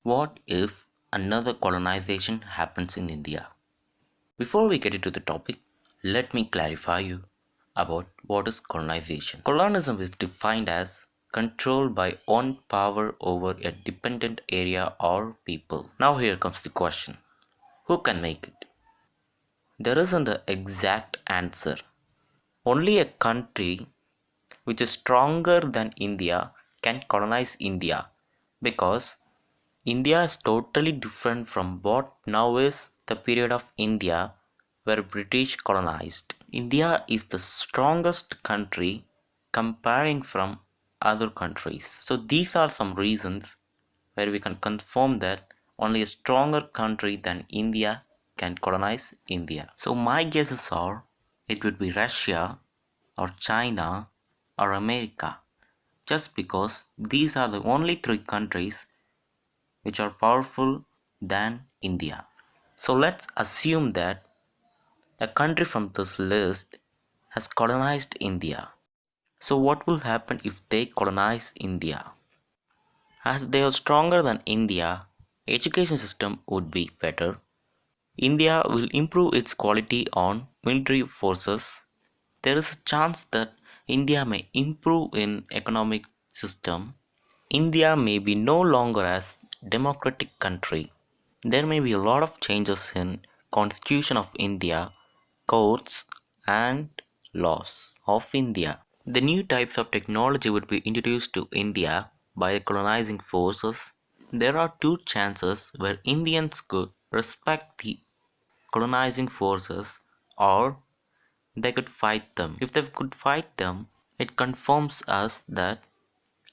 What if another colonization happens in India? Before we get into the topic, let me clarify you about what is colonization. Colonialism is defined as control by one power over a dependent area or people. Now here comes the question. Who can make it? There isn't an exact answer. Only a country which is stronger than India can colonize India, because India is totally different from what now is the period of India where British colonized. India is the strongest country comparing from other countries. So these are some reasons where we can confirm that only a stronger country than India can colonize India. So my guesses are it would be Russia or China or America, just because these are the only three countries which are powerful than India. So let's assume that a country from this list has colonized India. So what will happen if they colonize India? As they are stronger than India, education system would be better. India will improve its quality on military forces. There is a chance that India may improve in economic system. India may be no longer as democratic country. There may be a lot of changes in Constitution of India, courts and laws of India. The new types of technology would be introduced to India by the colonizing forces. There are two chances where Indians could respect the colonizing forces, or they could fight them. If they could fight them, it confirms us that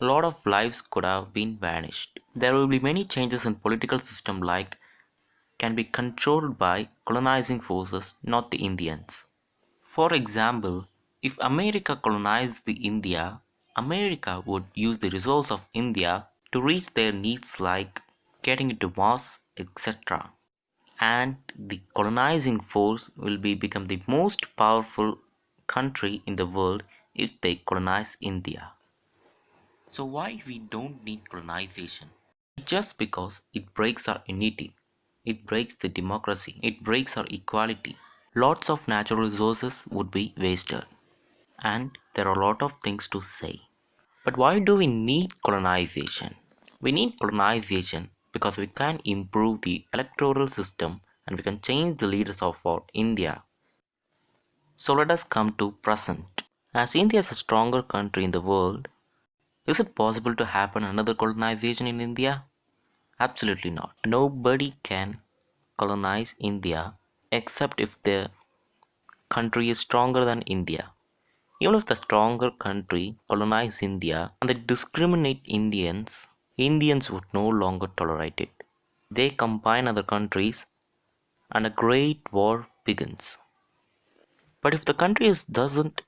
a lot of lives could have been vanished. There will be many changes in political system like can be controlled by colonizing forces, not the Indians. For example, if America colonized the India, America would use the resources of India to reach their needs like getting into Mars, etc. And the colonizing force will become the most powerful country in the world if they colonize India. So why we don't need colonization? Just because it breaks our unity, it breaks the democracy, it breaks our equality. Lots of natural resources would be wasted, and there are a lot of things to say. But why do we need colonization? We need colonization because we can improve the electoral system and we can change the leaders of our India. So let us come to present. As India is a stronger country in the world, is it possible to happen another colonization in India? Absolutely not. Nobody can colonize India except if the country is stronger than India. Even if the stronger country colonize India and they discriminate Indians, Indians would no longer tolerate it. They combine other countries and a great war begins. But if the country doesn't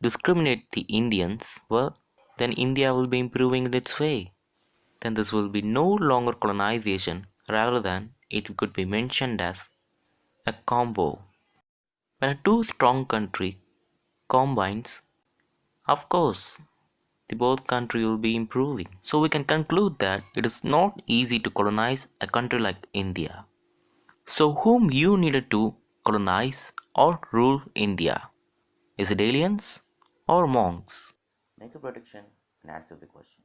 discriminate the Indians, well, then India will be improving in its way. Then this will be no longer colonization, rather than it could be mentioned as a combo. When a too strong country combines, of course, the both country will be improving. So we can conclude that it is not easy to colonize a country like India. So whom you needed to colonize or rule India? Is it aliens or monks? Make a prediction and answer the question.